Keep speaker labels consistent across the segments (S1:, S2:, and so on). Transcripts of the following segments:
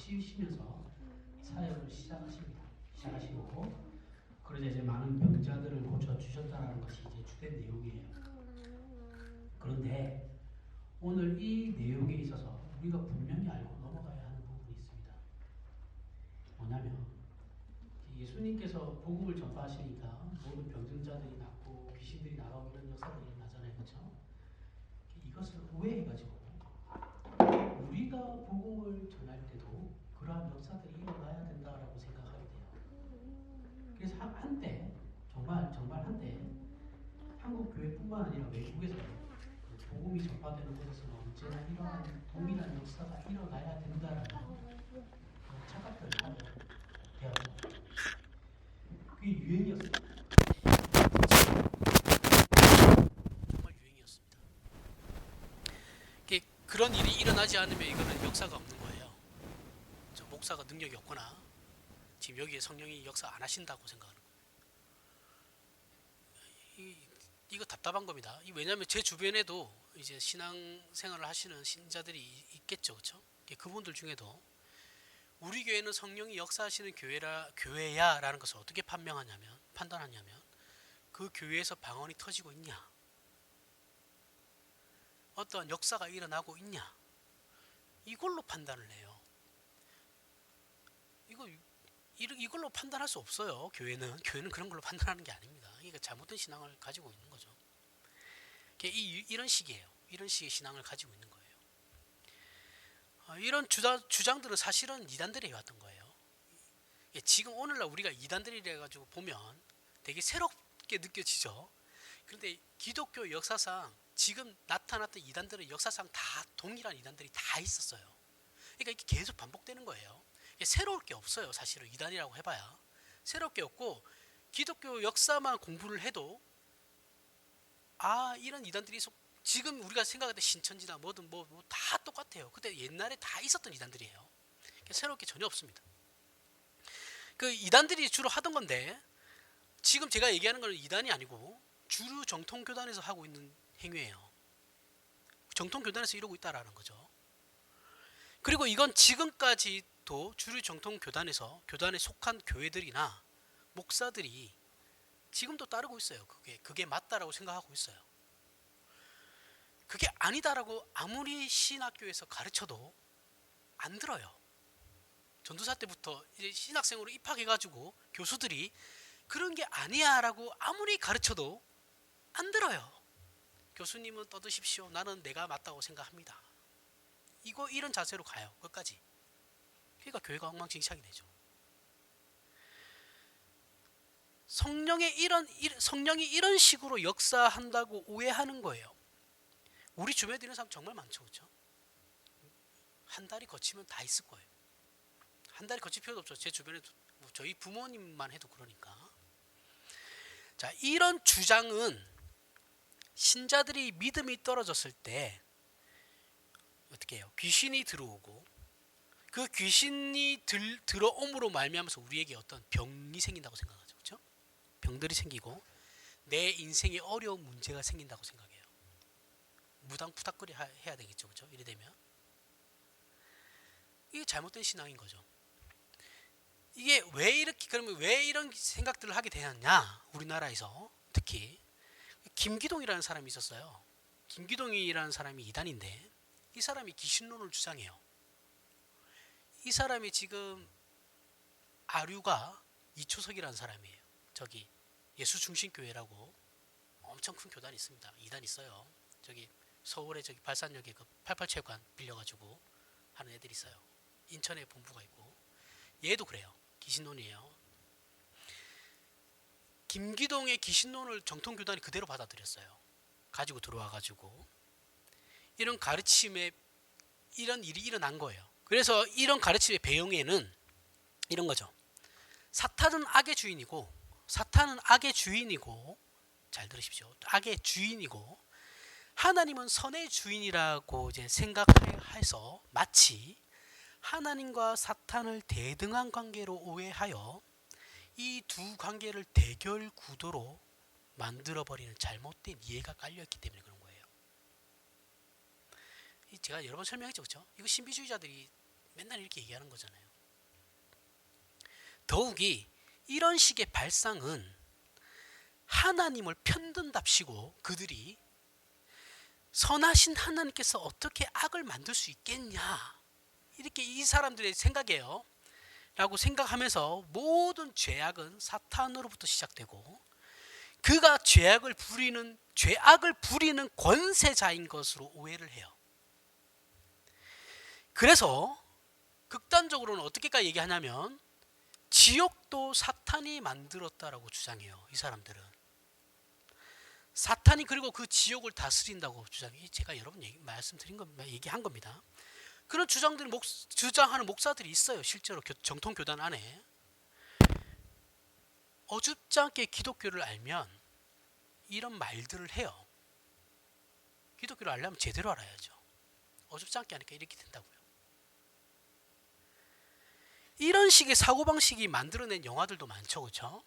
S1: 치우시면서 사역을 시작하시고 그러자 이제 많은 병자들을 고쳐 주셨다라는 것이 이제 주된 내용이에요. 그런데 오늘 이 내용에 있어서 우리가 분명히 알고 넘어가야 하는 부분이 있습니다. 뭐냐면 예수님께서 복음을 전파하시니까 모든 병증자들이 낫고 귀신들이 나가고 이런 역사들이 나잖아요. 그렇죠? 이것을 오해해가지고 우리가 복음을 전할 때도 그러한 역사들이 일어나야 된다라고 생각하게 돼요. 그래서 한때 정말 한때 한국 교회뿐만 아니라 외국에서 복음이 전파되는 곳에서는 언제나 이러한 동일한 역사가 일어나야 된다라는 착각들을 하게 되었죠. 그게 유행이었습니다. 정말 유행이었습니다. 그런 일이 일어나지 않으면 이거는 역사가 없는 거예요. 저 목사가 능력이 없거나 지금 여기에 성령이 역사 안 하신다고 생각하는 거예요. 이거 답답한 겁니다. 왜냐하면 제 주변에도 이제 신앙생활을 하시는 신자들이 있겠죠, 그렇죠? 그분들 중에도 우리 교회는 성령이 역사하시는 교회야라는 것을 어떻게 판단하냐면 그 교회에서 방언이 터지고 있냐, 어떠한 역사가 일어나고 있냐, 이걸로 판단을 해요. 이걸로 판단할 수 없어요. 교회는 그런 걸로 판단하는 게 아닙니다. 그러니까 잘못된 신앙을 가지고 있는 거죠. 이런 식이에요. 이런 식의 신앙을 가지고 있는 거예요. 이런 주장들은 사실은 이단들이 해왔던 거예요. 지금 오늘날 우리가 이단들이라 가지고 보면 되게 새롭게 느껴지죠. 그런데 기독교 역사상 지금 나타났던 이단들은 역사상 다 동일한 이단들이 다 있었어요. 그러니까 이게 계속 반복되는 거예요. 새로울 게 없어요. 사실은 이단이라고 해봐야 새로울 게 없고, 기독교 역사만 공부를 해도 이런 이단들이 지금 우리가 생각할 때 신천지나 뭐든 뭐 다 똑같아요. 그때 옛날에 다 있었던 이단들이에요. 새로울 게 전혀 없습니다. 그 이단들이 주로 하던 건데, 지금 제가 얘기하는 건 이단이 아니고 주류 정통교단에서 하고 있는 행위예요. 정통교단에서 이러고 있다라는 거죠. 그리고 이건 지금까지도 주류 정통교단에서 교단에 속한 교회들이나 목사들이 지금도 따르고 있어요. 그게 맞다라고 생각하고 있어요. 그게 아니다라고 아무리 신학교에서 가르쳐도 안 들어요. 전도사 때부터 이제 신학생으로 입학해가지고 교수들이 그런 게 아니야라고 아무리 가르쳐도 안 들어요. 교수님은 떠드십시오. 나는 내가 맞다고 생각합니다. 이런 자세로 가요. 끝까지. 그러니까 교회가 엉망진창이 되죠. 성령이 이런 식으로 역사한다고 오해하는 거예요. 우리 주변에 있는 사람 정말 많죠, 그렇죠? 한 달이 거치면 다 있을 거예요. 한 달이 거칠 필요도 없죠. 제 주변에도 저희 부모님만 해도 그러니까. 자, 이런 주장은 신자들이 믿음이 떨어졌을 때 어떻게 해요? 귀신이 들어오고, 그 귀신이 들어옴으로 말미암아서 우리에게 어떤 병이 생긴다고 생각하죠, 그렇죠? 병들이 생기고 내 인생에 어려운 문제가 생긴다고 생각해요. 무당푸닥거리 해야 되겠죠, 그렇죠? 이래 되면 이게 잘못된 신앙인 거죠. 이게 그러면 왜 이런 생각들을 하게 되었냐? 우리나라에서 특히 김기동이라는 사람이 있었어요. 김기동이라는 사람이 이단인데, 이 사람이 귀신론을 주장해요. 이 사람이 지금 아류가 이초석이라는 사람이에요. 저기 예수중심교회라고 엄청 큰 교단이 있습니다. 이단 있어요. 저기 서울에 저기 발산역에 그 88체육관 빌려가지고 하는 애들이 있어요. 인천에 본부가 있고. 얘도 그래요. 귀신론이에요. 김기동의 귀신론을 정통교단이 그대로 받아들였어요. 가지고 들어와가지고 이런 가르침에 이런 일이 일어난 거예요. 그래서 이런 가르침의 배경에는 이런 거죠. 사탄은 악의 주인이고, 잘 들으십시오. 악의 주인이고 하나님은 선의 주인이라고 이제 생각해서 마치 하나님과 사탄을 대등한 관계로 오해하여 이 두 관계를 대결 구도로 만들어버리는 잘못된 이해가 깔려있기 때문에 그런 거예요. 제가 여러 번 설명했죠, 그렇죠? 이거 신비주의자들이 맨날 이렇게 얘기하는 거잖아요. 더욱이 이런 식의 발상은 하나님을 편든답시고 그들이 선하신 하나님께서 어떻게 악을 만들 수 있겠냐, 이렇게 이 사람들의 생각이에요 라고 생각하면서 모든 죄악은 사탄으로부터 시작되고 그가 죄악을 부리는 권세자인 것으로 오해를 해요. 그래서 극단적으로는 어떻게까지 얘기하냐면 지옥도 사탄이 만들었다라고 주장해요. 이 사람들은 사탄이 그리고 그 지옥을 다스린다고 주장해. 제가 여러분 말씀드린 거 얘기한 겁니다. 그런 주장하는 목사들이 있어요. 실제로 정통 교단 안에. 어줍지 않게 기독교를 알면 이런 말들을 해요. 기독교를 알려면 제대로 알아야죠. 어줍지 않게 하니까 이렇게 된다고요. 이런 식의 사고방식이 만들어낸 영화들도 많죠. 그렇죠?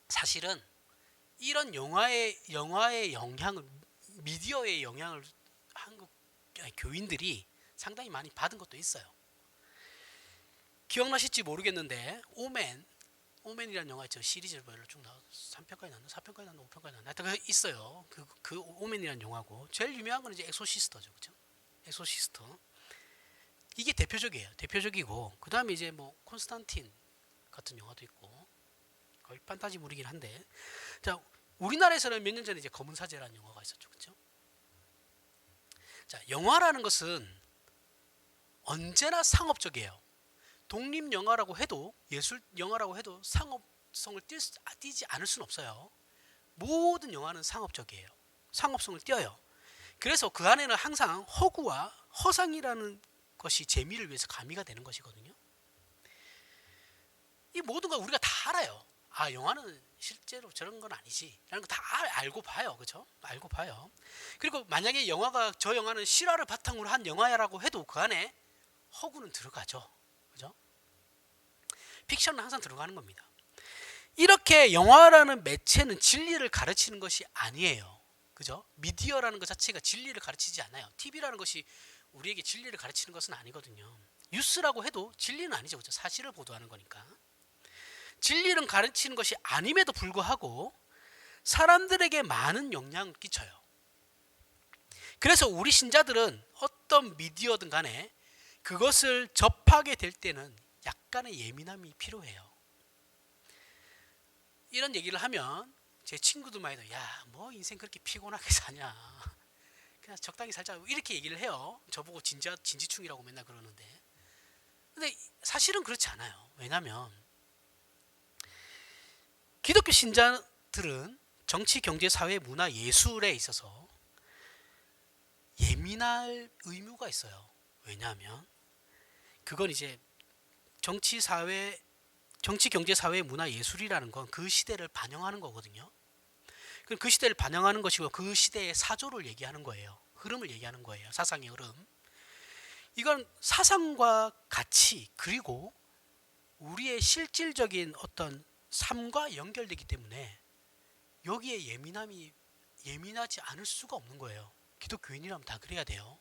S1: 사실은 이런 영화의 영향을, 미디어의 영향을 한국 교인들이 상당히 많이 받은 것도 있어요. 기억나실지 모르겠는데 오맨이라는 영화 있죠. 시리즈별로 쭉 나와서 3편까지 나왔나? 4편까지 나왔나? 5편까지 나왔나? 하여튼 있어요. 그 오맨이라는 영화고 제일 유명한 건 이제 엑소시스터죠. 그렇죠? 엑소시스터. 이게 대표적이고 그 다음에 이제 뭐 콘스탄틴 같은 영화도 있고 거의 판타지물이긴 한데, 자 우리나라에서는 몇 년 전에 이제 검은 사제라는 영화가 있었죠. 그렇죠? 자 영화라는 것은 언제나 상업적이에요. 독립 영화라고 해도, 예술 영화라고 해도 상업성을 띄지 않을 수는 없어요. 모든 영화는 상업적이에요. 상업성을 띄어요. 그래서 그 안에는 항상 허구와 허상이라는 것이 재미를 위해서 가미가 되는 것이거든요. 이 모든 걸 우리가 다 알아요. 아 영화는 실제로 저런 건 아니지 라는 거 다 알고 봐요. 그렇죠? 알고 봐요. 그리고 만약에 저 영화는 실화를 바탕으로 한 영화라고 해도 그 안에 허구는 들어가죠. 그죠? 픽션은 항상 들어가는 겁니다. 이렇게 영화라는 매체는 진리를 가르치는 것이 아니에요. 그죠? 미디어라는 것 자체가 진리를 가르치지 않아요. TV라는 것이 우리에게 진리를 가르치는 것은 아니거든요. 뉴스라고 해도 진리는 아니죠. 그죠? 사실을 보도하는 거니까. 진리를 가르치는 것이 아님에도 불구하고 사람들에게 많은 영향을 끼쳐요. 그래서 우리 신자들은 어떤 미디어든 간에 그것을 접하게 될 때는 약간의 예민함이 필요해요. 이런 얘기를 하면 제 친구들만 해도 야, 뭐 인생 그렇게 피곤하게 사냐, 그냥 적당히 살자, 이렇게 얘기를 해요. 저보고 진지충이라고 맨날 그러는데, 근데 사실은 그렇지 않아요. 왜냐하면 기독교 신자들은 정치, 경제, 사회, 문화, 예술에 있어서 예민할 의무가 있어요. 왜냐하면 그건 이제 정치, 경제, 사회, 문화, 예술이라는 건 그 시대를 반영하는 거거든요. 그럼 그 시대를 반영하는 것이고 그 시대의 사조를 얘기하는 거예요. 흐름을 얘기하는 거예요. 사상의 흐름. 이건 사상과 가치 그리고 우리의 실질적인 어떤 삶과 연결되기 때문에 여기에 예민하지 않을 수가 없는 거예요. 기독교인이라면 다 그래야 돼요.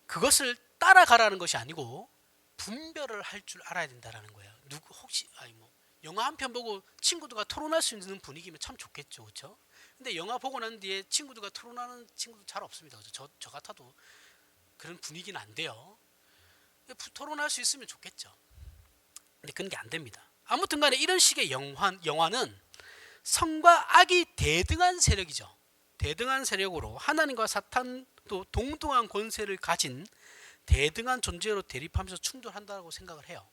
S1: 그것을 따라가라는 것이 아니고 분별을 할 줄 알아야 된다라는 거예요. 영화 한 편 보고 친구들과 토론할 수 있는 분위기면 참 좋겠죠. 그렇죠? 근데 영화 보고 난 뒤에 친구들과 토론하는 친구도 잘 없습니다. 그렇죠? 저 같아도 그런 분위기는 안 돼요. 토론할 수 있으면 좋겠죠. 근데 그런 게 안 됩니다. 아무튼 간에 이런 식의 영화는 성과 악이 대등한 세력이죠. 대등한 세력으로 하나님과 사탄도 동등한 권세를 가진 대등한 존재로 대립하면서 충돌한다고 생각을 해요.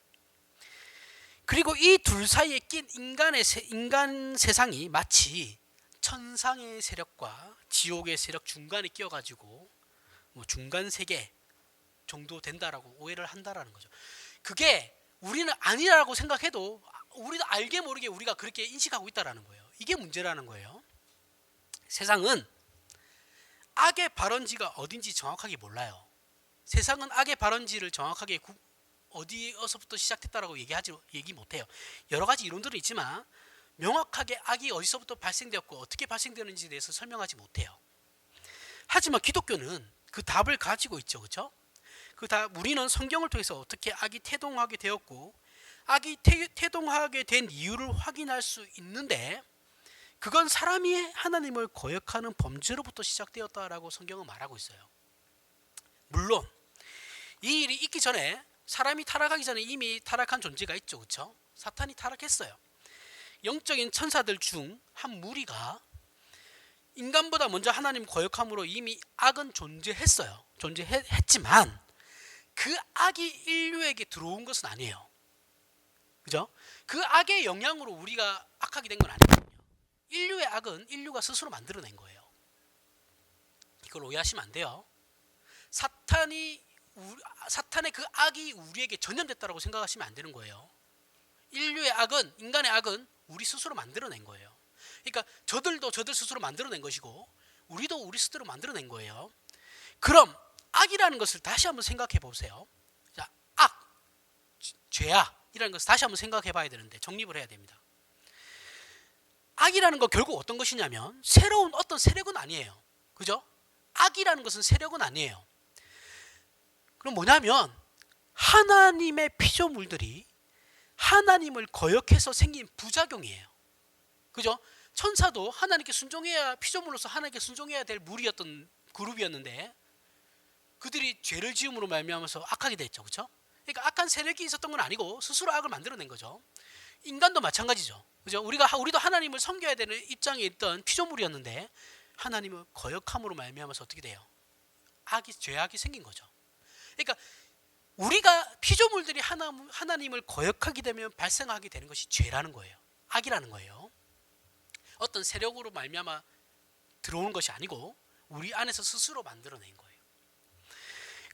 S1: 그리고 이 둘 사이에 낀 인간 세상이 마치 천상의 세력과 지옥의 세력 중간에 끼어가지고 중간 세계 정도 된다라고 오해를 한다라는 거죠. 그게 우리는 아니라고 생각해도 우리도 알게 모르게 우리가 그렇게 인식하고 있다라는 거예요. 이게 문제라는 거예요. 세상은 악의 발원지가 어딘지 정확하게 몰라요. 세상은 악의 발원지를 정확하게 어디서부터 시작됐다라고 얘기 못해요. 여러 가지 이론들은 있지만 명확하게 악이 어디서부터 발생되었고 어떻게 발생되는지에 대해서 설명하지 못해요. 하지만 기독교는 그 답을 가지고 있죠. 그렇죠? 우리는 성경을 통해서 어떻게 악이 태동하게 되었고 악이 태동하게 된 이유를 확인할 수 있는데, 그건 사람이 하나님을 거역하는 범죄로부터 시작되었다라고 성경은 말하고 있어요. 물론 이 일이 있기 전에, 사람이 타락하기 전에 이미 타락한 존재가 있죠. 그렇죠? 사탄이 타락했어요. 영적인 천사들 중 한 무리가 인간보다 먼저 하나님 거역함으로 이미 악은 존재했지만 그 악이 인류에게 들어온 것은 아니에요. 그죠? 그 악의 영향으로 우리가 악하게 된 건 아니거든요. 인류의 악은 인류가 스스로 만들어낸 거예요. 이걸 오해하시면 안 돼요. 사탄의 그 악이 우리에게 전염됐다고 생각하시면 안 되는 거예요. 인류의 악은, 인간의 악은 우리 스스로 만들어낸 거예요. 그러니까 저들도 저들 스스로 만들어낸 것이고 우리도 우리 스스로 만들어낸 거예요. 그럼 악이라는 것을 다시 한번 생각해 보세요. 자, 악, 죄야 이라는 것을 다시 한번 생각해 봐야 되는데, 정립을 해야 됩니다. 악이라는 거 결국 어떤 것이냐면 새로운 어떤 세력은 아니에요. 그죠? 악이라는 것은 세력은 아니에요. 그럼 뭐냐면 하나님의 피조물들이 하나님을 거역해서 생긴 부작용이에요. 그죠? 천사도 하나님께 순종해야, 피조물로서 하나님께 순종해야 될 무리였던 그룹이었는데 그들이 죄를 지음으로 말미암아서 악하게 됐죠. 그렇죠? 그러니까 악한 세력이 있었던 건 아니고 스스로 악을 만들어낸 거죠. 인간도 마찬가지죠. 그죠? 우리도 하나님을 섬겨야 되는 입장에 있던 피조물이었는데 하나님을 거역함으로 말미암아서 어떻게 돼요? 죄악이 생긴 거죠. 그러니까 우리가 피조물들이 하나님을 거역하게 되면 발생하게 되는 것이 죄라는 거예요. 악이라는 거예요. 어떤 세력으로 말미암아 들어오는 것이 아니고 우리 안에서 스스로 만들어낸 거예요.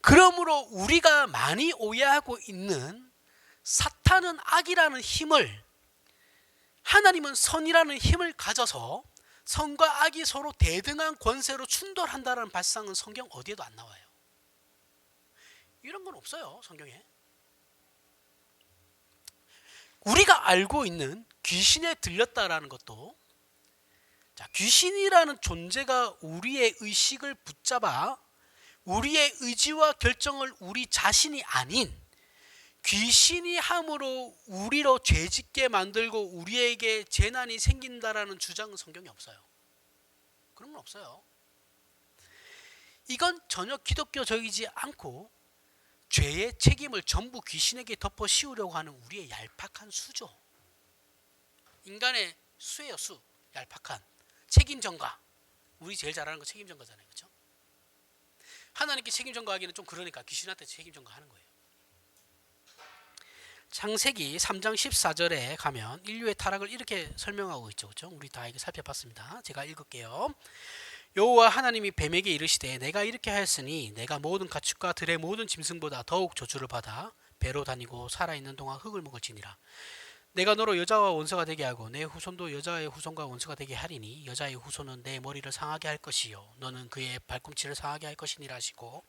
S1: 그러므로 우리가 많이 오해하고 있는 사탄은 악이라는 힘을, 하나님은 선이라는 힘을 가져서 선과 악이 서로 대등한 권세로 충돌한다는 발상은 성경 어디에도 안 나와요. 이런 건 없어요, 성경에. 우리가 알고 있는 귀신에 들렸다라는 것도, 귀신이라는 존재가 우리의 의식을 붙잡아 우리의 의지와 결정을 우리 자신이 아닌 귀신이 함으로 우리로 죄짓게 만들고 우리에게 재난이 생긴다라는 주장은 성경에 없어요. 그런 건 없어요. 이건 전혀 기독교적이지 않고 죄의 책임을 전부 귀신에게 덮어 씌우려고 하는 우리의 얄팍한 수죠. 인간의 수예요, 수. 얄팍한 책임 전가. 우리 제일 잘하는 거 책임 전가잖아요. 그렇죠? 하나님께 책임 전가하기는 좀 그러니까 귀신한테 책임 전가하는 거예요. 창세기 3장 14절에 가면 인류의 타락을 이렇게 설명하고 있죠. 그렇죠? 우리 다 이거 살펴봤습니다. 제가 읽을게요. 여호와 하나님이 뱀에게 이르시되 내가 이렇게 하였으니 내가 모든 가축과 들의 모든 짐승보다 더욱 저주를 받아 배로 다니고 살아있는 동안 흙을 먹을지니라. 내가 너로 여자와 원수가 되게 하고 내 후손도 여자의 후손과 원수가 되게 하리니 여자의 후손은 내 머리를 상하게 할 것이요 너는 그의 발꿈치를 상하게 할 것이니라 하시고,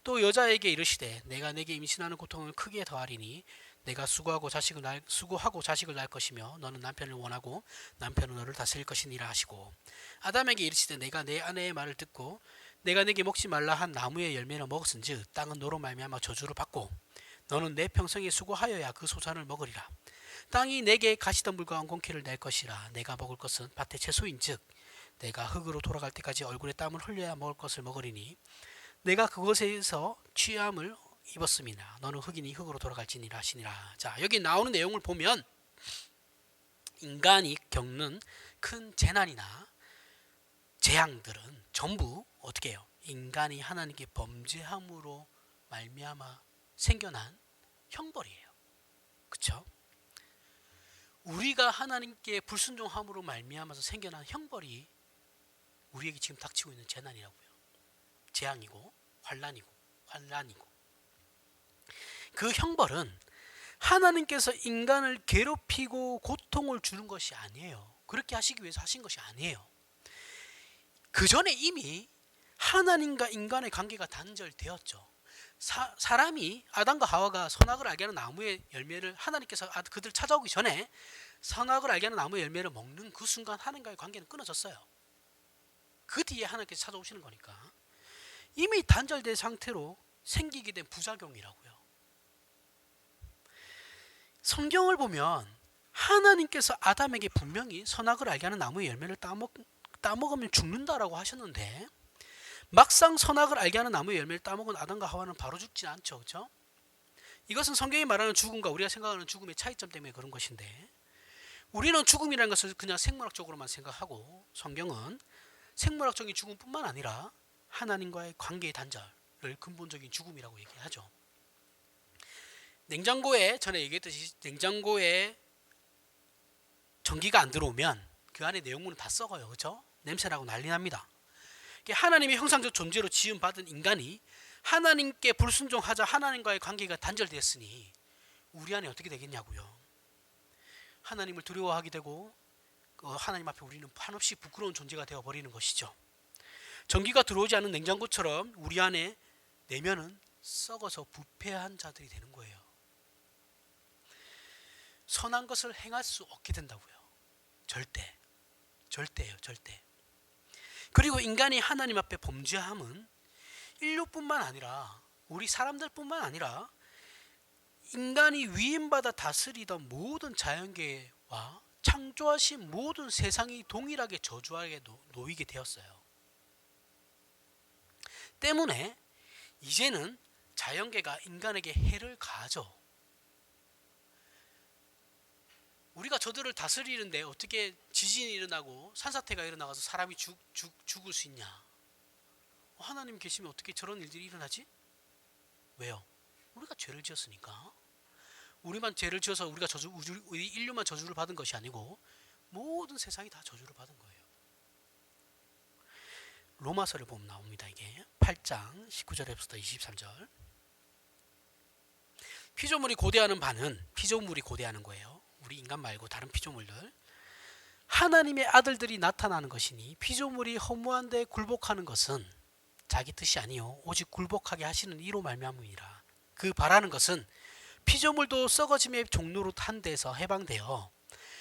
S1: 또 여자에게 이르시되 내가 내게 임신하는 고통을 크게 더하리니 내가 수고하고 자식을 낳을 것이며 너는 남편을 원하고 남편은 너를 다스릴 것이니라 하시고, 아담에게 이르시되 내가 내 아내의 말을 듣고 내가 내게 먹지 말라 한 나무의 열매를 먹었은즉 땅은 너로 말미암아 저주를 받고 너는 내 평생에 수고하여야 그 소산을 먹으리라. 땅이 내게 가시덤불과 엉겅퀴를 낼 것이라. 내가 먹을 것은 밭의 채소인즉 내가 흙으로 돌아갈 때까지 얼굴에 땀을 흘려야 먹을 것을 먹으리니 내가 그것에서 취함을 입었음이나 너는 흙이니 흙으로 돌아갈지니라 하시니라. 자, 여기 나오는 내용을 보면 인간이 겪는 큰 재난이나 재앙들은 전부 어떻게 해요? 인간이 하나님께 범죄함으로 말미암아 생겨난 형벌이에요. 그렇죠? 우리가 하나님께 불순종함으로 말미암아서 생겨난 형벌이 우리에게 지금 닥치고 있는 재난이라고요. 재앙이고 환란이고. 그 형벌은 하나님께서 인간을 괴롭히고 고통을 주는 것이 아니에요. 그렇게 하시기 위해서 하신 것이 아니에요. 그 전에 이미 하나님과 인간의 관계가 단절되었죠. 사람이 아담과 하와가 선악을 알게 하는 나무의 열매를, 하나님께서 그들 찾아오기 전에 선악을 알게 하는 나무의 열매를 먹는 그 순간 하나님과의 관계는 끊어졌어요. 그 뒤에 하나님께서 찾아오시는 거니까 이미 단절된 상태로 생기게 된 부작용이라고요. 성경을 보면 하나님께서 아담에게 분명히 선악을 알게 하는 나무의 열매를 따먹으면 죽는다라고 하셨는데 막상 선악을 알게 하는 나무의 열매를 따먹은 아담과 하와는 바로 죽지 않죠. 그렇죠? 이것은 성경이 말하는 죽음과 우리가 생각하는 죽음의 차이점 때문에 그런 것인데 우리는 죽음이라는 것을 그냥 생물학적으로만 생각하고 성경은 생물학적인 죽음뿐만 아니라 하나님과의 관계의 단절을 근본적인 죽음이라고 얘기하죠. 냉장고에 전에 얘기했듯이 냉장고에 전기가 안 들어오면 그 안에 내용물은 다 썩어요. 그렇죠? 냄새나고 난리 납니다. 하나님의 형상적 존재로 지음받은 인간이 하나님께 불순종하자 하나님과의 관계가 단절되었으니 우리 안에 어떻게 되겠냐고요. 하나님을 두려워하게 되고 하나님 앞에 우리는 한없이 부끄러운 존재가 되어버리는 것이죠. 전기가 들어오지 않은 냉장고처럼 우리 안에 내면은 썩어서 부패한 자들이 되는 거예요. 선한 것을 행할 수 없게 된다고요. 절대예요. 절대. 그리고 인간이 하나님 앞에 범죄함은 인류뿐만 아니라 우리 사람들뿐만 아니라 인간이 위임받아 다스리던 모든 자연계와 창조하신 모든 세상이 동일하게 저주하게 놓이게 되었어요. 때문에 이제는 자연계가 인간에게 해를 가하죠. 우리가 저들을 다스리는데 어떻게 지진이 일어나고 산사태가 일어나서 사람이 죽을 수 있냐? 하나님 계시면 어떻게 저런 일들이 일어나지? 왜요? 우리가 죄를 지었으니까. 우리만 죄를 지어서 우리 인류만 저주를 받은 것이 아니고 모든 세상이 다 저주를 받은 거예요. 로마서를 보면 나옵니다. 이게 8장 19절에서부터 23절. 피조물이 고대하는 바는 피조물이 고대하는 거예요. 우리 인간 말고 다른 피조물들. 하나님의 아들들이 나타나는 것이니 피조물이 허무한 데 굴복하는 것은 자기 뜻이 아니요 오직 굴복하게 하시는 이로 말미암음이라. 그 바라는 것은 피조물도 썩어짐의 종로로 한 데서 해방되어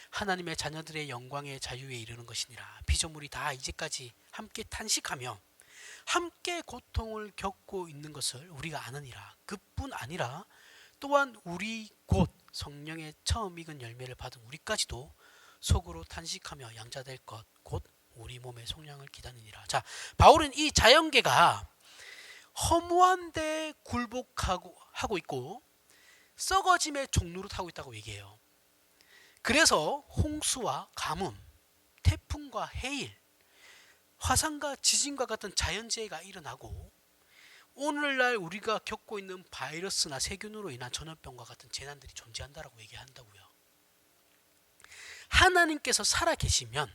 S1: 하나님의 자녀들의 영광의 자유에 이르는 것이니라. 피조물이 다 이제까지 함께 탄식하며 함께 고통을 겪고 있는 것을 우리가 아느니라. 그뿐 아니라 또한 우리 곧 성령의 처음 익은 열매를 받은 우리까지도 속으로 탄식하며 양자될 것 곧 우리 몸의 속량을 기다리니라. 자, 바울은 이 자연계가 허무한 데 굴복하고 있고 썩어짐의 종로를 타고 있다고 얘기해요. 그래서 홍수와 가뭄, 태풍과 해일, 화산과 지진과 같은 자연재해가 일어나고 오늘날 우리가 겪고 있는 바이러스나 세균으로 인한 전염병과 같은 재난들이 존재한다라고 얘기한다고요. 하나님께서 살아계시면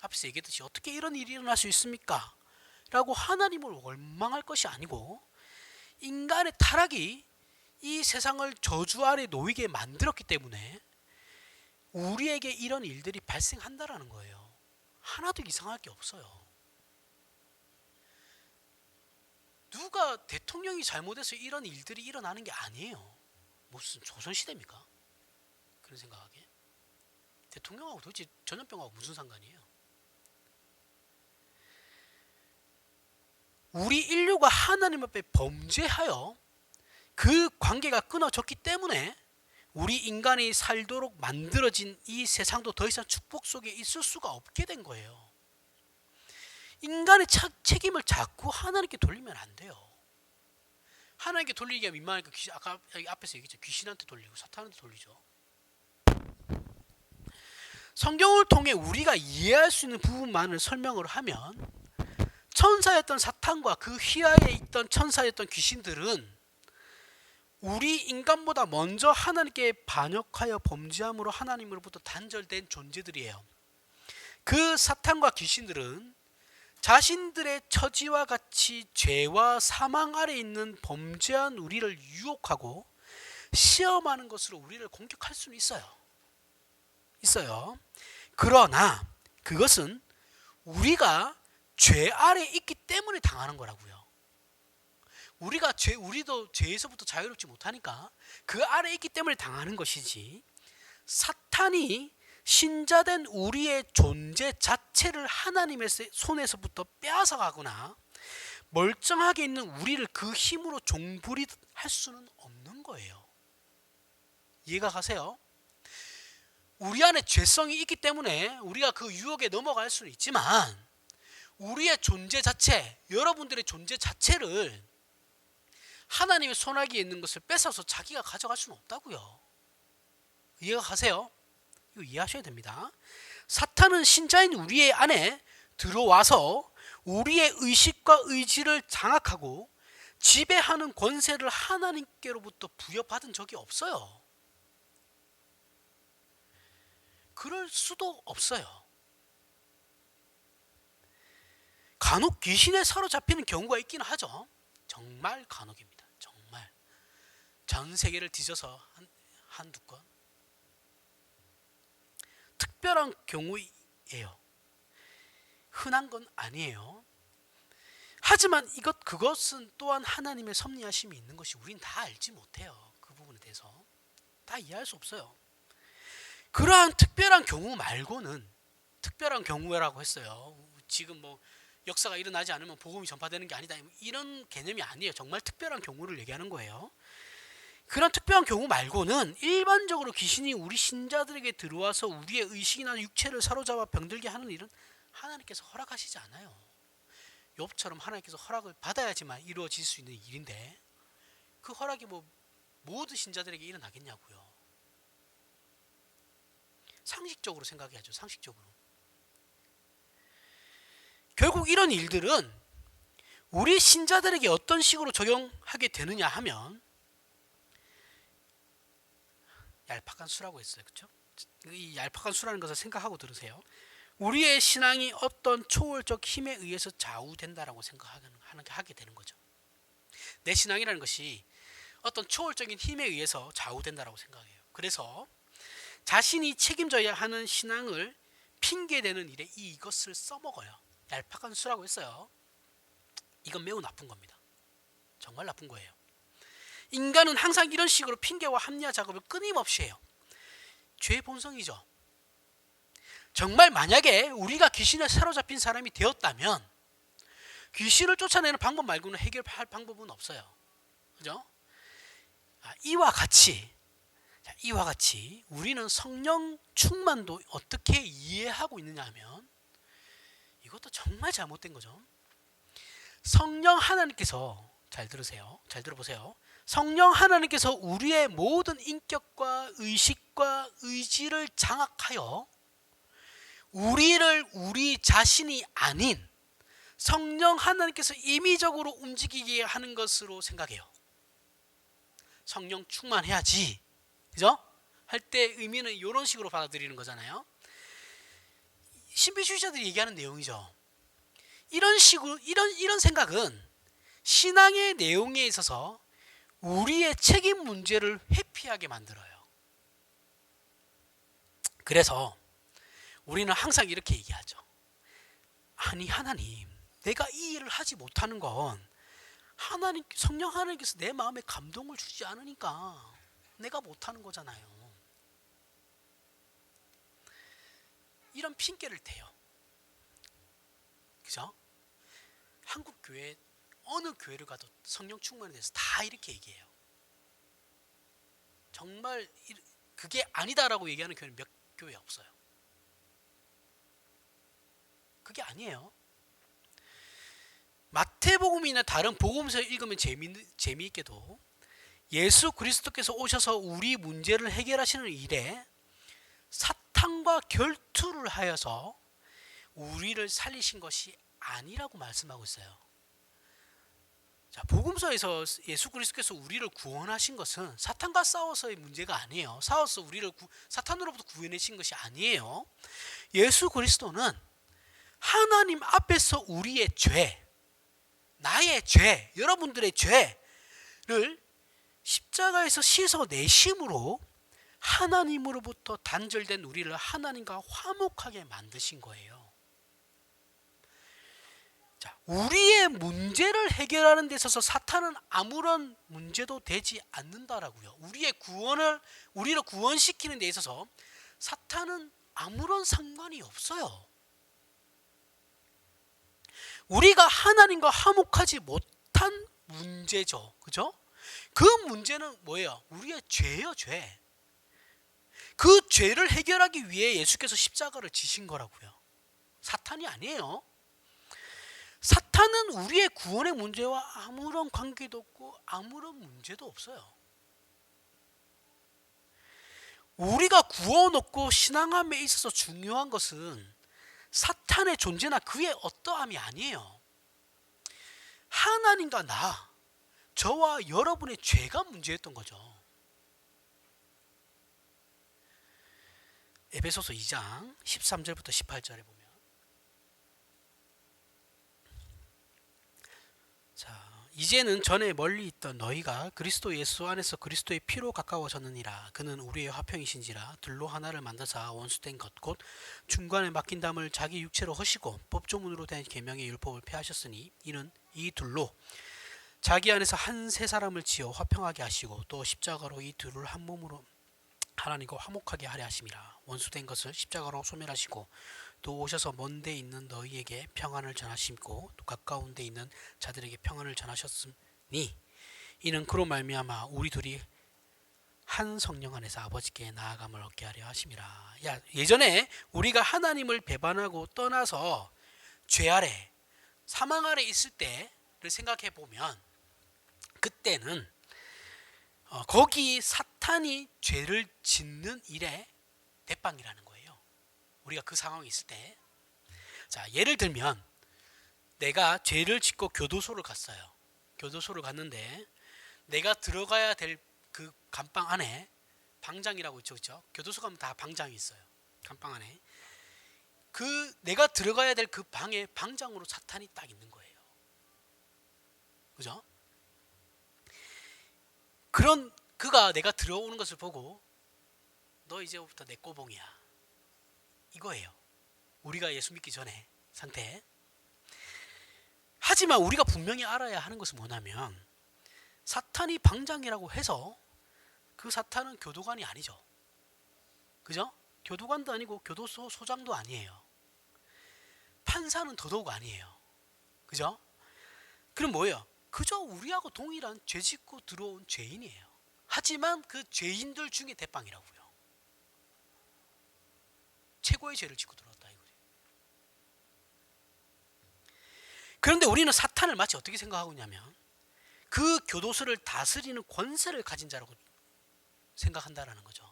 S1: 앞에서 얘기했듯이 어떻게 이런 일이 일어날 수 있습니까? 라고 하나님을 원망할 것이 아니고 인간의 타락이 이 세상을 저주 아래 놓이게 만들었기 때문에 우리에게 이런 일들이 발생한다라는 거예요. 하나도 이상할 게 없어요. 누가 대통령이 잘못해서 이런 일들이 일어나는 게 아니에요. 무슨 조선시대입니까? 그런 생각하게. 대통령하고 도대체 전염병하고 무슨 상관이에요? 우리 인류가 하나님 앞에 범죄하여 그 관계가 끊어졌기 때문에 우리 인간이 살도록 만들어진 이 세상도 더 이상 축복 속에 있을 수가 없게 된 거예요. 인간의 책임을 자꾸 하나님께 돌리면 안 돼요. 하나님께 돌리기가 민망하니까 아까 앞에서 얘기했죠. 귀신한테 돌리고 사탄한테 돌리죠. 성경을 통해 우리가 이해할 수 있는 부분만을 설명을 하면 천사였던 사탄과 그 휘하에 있던 천사였던 귀신들은 우리 인간보다 먼저 하나님께 반역하여 범죄함으로 하나님으로부터 단절된 존재들이에요. 그 사탄과 귀신들은 자신들의 처지와 같이 죄와 사망 아래 있는 범죄한 우리를 유혹하고 시험하는 것으로 우리를 공격할 수는 있어요. 그러나 그것은 우리가 죄 아래 있기 때문에 당하는 거라고요. 우리도 죄에서부터 자유롭지 못하니까 그 아래 있기 때문에 당하는 것이지, 사탄이 신자된 우리의 존재 자체를 하나님의 손에서부터 빼앗아가거나 멀쩡하게 있는 우리를 그 힘으로 종부리할 수는 없는 거예요. 이해가 가세요? 우리 안에 죄성이 있기 때문에 우리가 그 유혹에 넘어갈 수는 있지만 우리의 존재 자체, 여러분들의 존재 자체를 하나님의 손아귀에 있는 것을 뺏어서 자기가 가져갈 수는 없다고요. 이해가 가세요? 이거 이해하셔야 됩니다. 사탄은 신자인 우리의 안에 들어와서 우리의 의식과 의지를 장악하고 지배하는 권세를 하나님께로부터 부여받은 적이 없어요. 그럴 수도 없어요. 간혹 귀신에 사로잡히는 경우가 있긴 하죠. 정말 간혹입니다. 정말 전 세계를 뒤져서 한두 건. 특별한 경우예요. 흔한 건 아니에요. 하지만 그것은 또한 하나님의 섭리하심이 있는 것이 우린 다 알지 못해요. 그 부분에 대해서 다 이해할 수 없어요. 그러한 특별한 경우 말고는, 특별한 경우라고 했어요. 지금 뭐 역사가 일어나지 않으면 복음이 전파되는 게 아니다, 이런 개념이 아니에요. 정말 특별한 경우를 얘기하는 거예요. 그런 특별한 경우 말고는 일반적으로 귀신이 우리 신자들에게 들어와서 우리의 의식이나 육체를 사로잡아 병들게 하는 일은 하나님께서 허락하시지 않아요. 욥처럼 하나님께서 허락을 받아야지만 이루어질 수 있는 일인데 그 허락이 뭐 모든 신자들에게 일어나겠냐고요. 상식적으로 생각해야죠. 상식적으로. 결국 이런 일들은 우리 신자들에게 어떤 식으로 적용하게 되느냐 하면, 얄팍한 수라고 했어요. 그렇죠? 이 얄팍한 수라는 것을 생각하고 들으세요. 우리의 신앙이 어떤 초월적 힘에 의해서 좌우된다라고 하게 되는 거죠. 내 신앙이라는 것이 어떤 초월적인 힘에 의해서 좌우된다라고 생각해요. 그래서 자신이 책임져야 하는 신앙을 핑계대는 일에 이것을 써먹어요. 얄팍한 수라고 했어요. 이건 매우 나쁜 겁니다. 정말 나쁜 거예요. 인간은 항상 이런 식으로 핑계와 합리화 작업을 끊임없이 해요. 죄의 본성이죠. 정말 만약에 우리가 귀신에 사로잡힌 사람이 되었다면 귀신을 쫓아내는 방법 말고는 해결할 방법은 없어요. 그죠? 이와 같이 우리는 성령 충만도 어떻게 이해하고 있느냐 하면 이것도 정말 잘못된 거죠. 성령 하나님께서, 잘 들으세요. 잘 들어보세요. 성령 하나님께서 우리의 모든 인격과 의식과 의지를 장악하여 우리를 우리 자신이 아닌 성령 하나님께서 임의적으로 움직이게 하는 것으로 생각해요. 성령 충만해야지, 그죠? 할 때 의미는 이런 식으로 받아들이는 거잖아요. 신비주의자들이 얘기하는 내용이죠. 이런 식으로 이런 생각은 신앙의 내용에 있어서 우리의 책임 문제를 회피하게 만들어요. 그래서 우리는 항상 이렇게 얘기하죠. 아니 하나님, 내가 이 일을 하지 못하는 건 성령 하나님께서 내 마음에 감동을 주지 않으니까 내가 못하는 거잖아요. 이런 핑계를 대요. 그죠? 한국 교회 어느 교회를 가도 성령 충만에 대해서 다 이렇게 얘기해요. 정말 그게 아니다라고 얘기하는 교회는 몇 교회 없어요. 그게 아니에요. 마태복음이나 다른 복음서 읽으면 재미있게도 예수 그리스도께서 오셔서 우리 문제를 해결하시는 일에 사탄과 결투를 하여서 우리를 살리신 것이 아니라고 말씀하고 있어요. 자, 복음서에서 예수 그리스도께서 우리를 구원하신 것은 사탄과 싸워서의 문제가 아니에요. 싸워서 우리를 사탄으로부터 구해내신 것이 아니에요. 예수 그리스도는 하나님 앞에서 우리의 죄, 나의 죄, 여러분들의 죄를 십자가에서 씻어내심으로 하나님으로부터 단절된 우리를 하나님과 화목하게 만드신 거예요. 자, 우리의 문제를 해결하는 데 있어서 사탄은 아무런 문제도 되지 않는다라고요. 우리를 구원시키는 데 있어서 사탄은 아무런 상관이 없어요. 우리가 하나님과 화목하지 못한 문제죠. 그죠? 그 문제는 뭐예요? 우리의 죄예요, 죄. 그 죄를 해결하기 위해 예수께서 십자가를 지신 거라고요. 사탄이 아니에요. 사탄은 우리의 구원의 문제와 아무런 관계도 없고 아무런 문제도 없어요. 우리가 구원 얻고 신앙함에 있어서 중요한 것은 사탄의 존재나 그의 어떠함이 아니에요. 하나님과 저와 여러분의 죄가 문제였던 거죠. 에베소서 2장 13절부터 18절에 보면, 이제는 전에 멀리 있던 너희가 그리스도 예수 안에서 그리스도의 피로 가까워졌느니라. 그는 우리의 화평이신지라. 둘로 하나를 만드사 원수된 것 곧 중간에 막힌 담을 자기 육체로 허시고 법조문으로 된 계명의 율법을 폐하셨으니 이는 이 둘로 자기 안에서 한 세 사람을 지어 화평하게 하시고 또 십자가로 이 둘을 한 몸으로 하나님과 화목하게 하려 하심이라. 원수된 것을 십자가로 소멸하시고 또 오셔서 먼 데 있는 너희에게 평안을 전하시고 또 가까운 데 있는 자들에게 평안을 전하셨으니 이는 그로 말미암아 우리 둘이 한 성령 안에서 아버지께 나아감을 얻게 하려 하심이라. 예전에 우리가 하나님을 배반하고 떠나서 죄 아래 사망 아래 있을 때를 생각해 보면, 그때는 거기 사탄이 죄를 짓는 일의 대빵이라는 거예요. 우리가 그 상황에 있을 때, 예를 들면 내가 죄를 짓고 교도소를 갔어요. 교도소를 갔는데 내가 들어가야 될 그 감방 안에 방장이라고 있죠, 그렇죠? 교도소 가면 다 방장이 있어요. 감방 안에 그 내가 들어가야 될 그 방에 방장으로 사탄이 딱 있는 거예요. 그죠? 그런 그가 내가 들어오는 것을 보고 너 이제부터 내 꼬봉이야, 이거예요. 우리가 예수 믿기 전에 상태. 하지만 우리가 분명히 알아야 하는 것은 뭐냐면, 사탄이 방장이라고 해서 그 사탄은 교도관이 아니죠. 그죠? 교도관도 아니고 교도소 소장도 아니에요. 판사는 더더욱 아니에요. 그죠? 그럼 뭐예요? 그저 우리하고 동일한 죄 짓고 들어온 죄인이에요. 하지만 그 죄인들 중에 대빵이라고요. 최고의 죄를 짓고 들어왔다 이거죠. 그런데 우리는 사탄을 마치 어떻게 생각하고 있냐면, 그 교도소를 다스리는 권세를 가진 자라고 생각한다라는 거죠.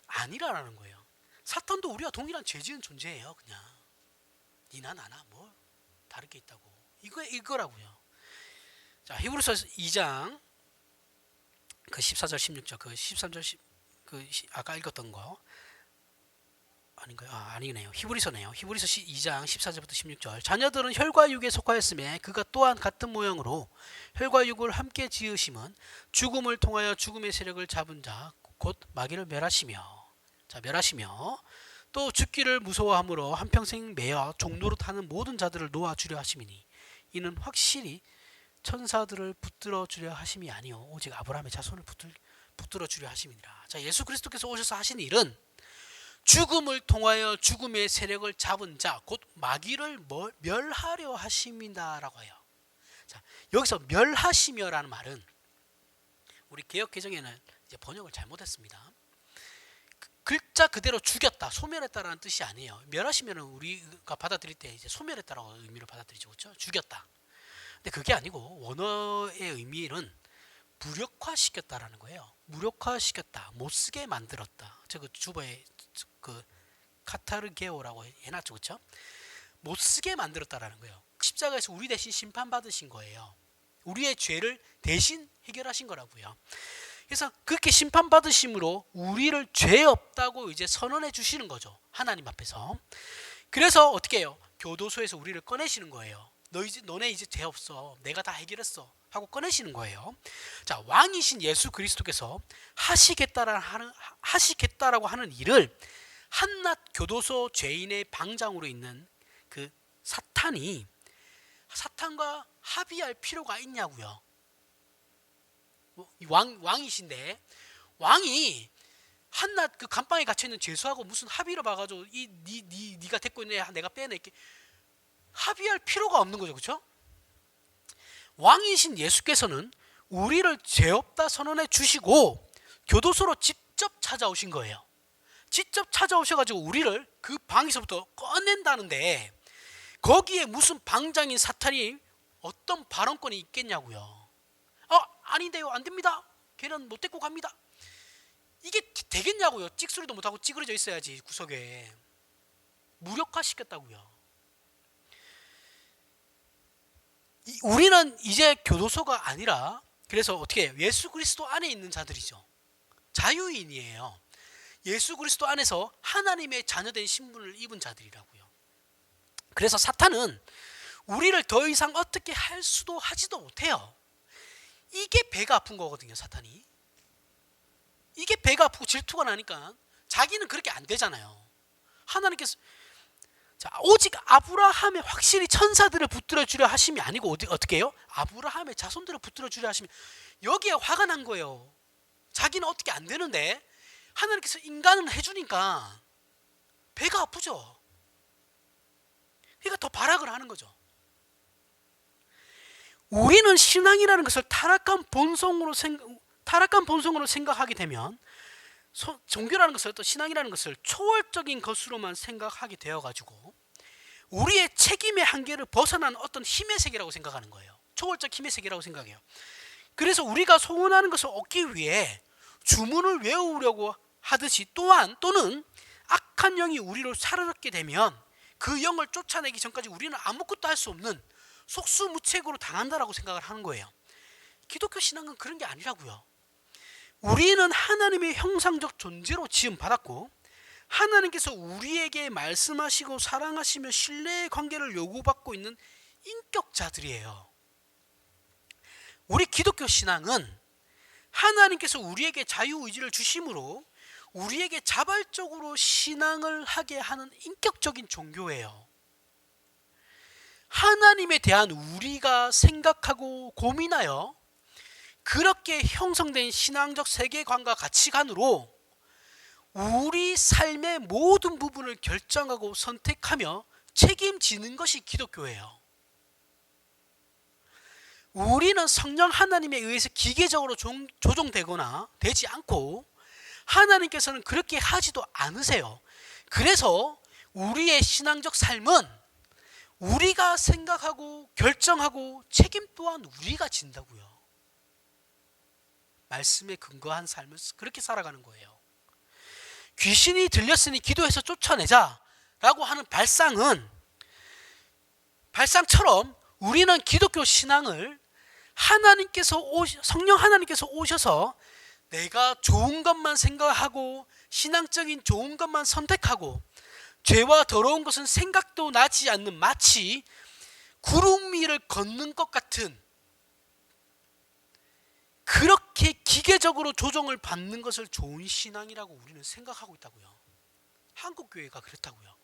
S1: 아니라는 거예요. 사탄도 우리와 동일한 죄 지은 존재예요. 그냥 니나 나나 뭐 다를 게 있다고, 이거라고요. 자, 히브리서 2장 그 14절 16절 그 13절 아까 읽었던 거 아닌가요? 아니네요. 히브리서네요. 히브리서 2장 14절부터 16절. 자녀들은 혈과 육에 속하였음에 그가 또한 같은 모양으로 혈과 육을 함께 지으심은 죽음을 통하여 죽음의 세력을 잡은 자 곧 마귀를 멸하시며 또 죽기를 무서워함으로 한평생 매어 종노릇 하는 모든 자들을 놓아주려 하심이니 이는 확실히 천사들을 붙들어 주려 하심이 아니요 오직 아브라함의 자손을 붙들어 주려 하심이니라. 자, 예수 그리스도께서 오셔서 하신 일은 죽음을 통하여 죽음의 세력을 잡은 자 곧 마귀를 멸하려 하심이다라고 해요. 자, 여기서 멸하시며라는 말은 우리 개역 개정에는 이제 번역을 잘못했습니다. 글자 그대로 죽였다, 소멸했다라는 뜻이 아니에요. 멸하시면은 우리가 받아들일 때 이제 소멸했다라고 의미를 받아들이죠, 그렇죠? 죽였다. 근데 그게 아니고 원어의 의미는 무력화시켰다라는 거예요. 무력화시켰다, 못쓰게 만들었다. 그 주보에 그 카타르게오라고 해놨죠, 그렇죠? 못쓰게 만들었다라는 거예요. 십자가에서 우리 대신 심판받으신 거예요. 우리의 죄를 대신 해결하신 거라고요. 그래서 그렇게 심판받으심으로 우리를 죄 없다고 이제 선언해 주시는 거죠, 하나님 앞에서. 그래서 어떻게 해요? 교도소에서 우리를 꺼내시는 거예요. 너네 이제 죄 없어, 내가 다 해결했어 하고 꺼내시는 거예요. 자, 왕이신 예수 그리스도께서 하시겠다라고 하는 일을 한낱 교도소 죄인의 방장으로 있는 그 사탄과 합의할 필요가 있냐고요. 왕이신데 왕이 한낱 그 감방에 갇혀 있는 죄수하고 무슨 합의를 봐가지고 네가 데리고 있네, 내가 빼낼게, 합의할 필요가 없는 거죠. 그렇죠? 왕이신 예수께서는 우리를 죄 없다 선언해 주시고 교도소로 직접 찾아오신 거예요. 직접 찾아오셔가지고 우리를 그 방에서부터 꺼낸다는데 거기에 무슨 방장인 사탄이 어떤 발언권이 있겠냐고요. 아닌데요, 안 됩니다. 걔는 못 데리고 갑니다. 이게 되겠냐고요. 찍소리도 못하고 찌그러져 있어야지 구석에. 무력화시켰다고요. 우리는 이제 교도소가 아니라 그래서 어떻게 해요? 예수 그리스도 안에 있는 자들이죠. 자유인이에요. 예수 그리스도 안에서 하나님의 자녀된 신분을 입은 자들이라고요. 그래서 사탄은 우리를 더 이상 어떻게 할 수도 하지도 못해요. 이게 배가 아픈 거거든요. 사탄이. 이게 배가 아프고 질투가 나니까 자기는 그렇게 안 되잖아요. 하나님께서 오직 아브라함의 확실히 천사들을 붙들어 주려 하심이 아니고 어떻게 해요? 아브라함의 자손들을 붙들어 주려 하심이, 여기에 화가 난 거예요. 자기는 어떻게 안 되는데 하나님께서 인간을 해주니까 배가 아프죠. 그러니까 더 발악을 하는 거죠. 우리는 신앙이라는 것을 타락한 본성으로 생각하게 되면 종교라는 것을, 또 신앙이라는 것을 초월적인 것으로만 생각하게 되어가지고 우리의 책임의 한계를 벗어난 어떤 힘의 세계라고 생각하는 거예요. 초월적 힘의 세계라고 생각해요. 그래서 우리가 소원하는 것을 얻기 위해 주문을 외우려고 하듯이 또는 악한 영이 우리로 사로잡게 되면 그 영을 쫓아내기 전까지 우리는 아무것도 할 수 없는 속수무책으로 당한다라고 생각을 하는 거예요. 기독교 신앙은 그런 게 아니라고요. 우리는 하나님의 형상적 존재로 지음받았고 하나님께서 우리에게 말씀하시고 사랑하시며 신뢰의 관계를 요구받고 있는 인격자들이에요. 우리 기독교 신앙은 하나님께서 우리에게 자유의지를 주심으로 우리에게 자발적으로 신앙을 하게 하는 인격적인 종교예요. 하나님에 대한 우리가 생각하고 고민하여 그렇게 형성된 신앙적 세계관과 가치관으로 우리 삶의 모든 부분을 결정하고 선택하며 책임지는 것이 기독교예요. 우리는 성령 하나님에 의해서 기계적으로 조종되거나 되지 않고 하나님께서는 그렇게 하지도 않으세요. 그래서 우리의 신앙적 삶은 우리가 생각하고 결정하고 책임 또한 우리가 진다고요. 말씀에 근거한 삶을 그렇게 살아가는 거예요. 귀신이 들렸으니 기도해서 쫓아내자 라고 하는 발상처럼 우리는 기독교 신앙을 성령 하나님께서 오셔서 내가 좋은 것만 생각하고 신앙적인 좋은 것만 선택하고 죄와 더러운 것은 생각도 나지 않는 마치 구름 위를 걷는 것 같은 그렇게 기계적으로 조정을 받는 것을 좋은 신앙이라고 우리는 생각하고 있다고요. 한국교회가 그렇다고요.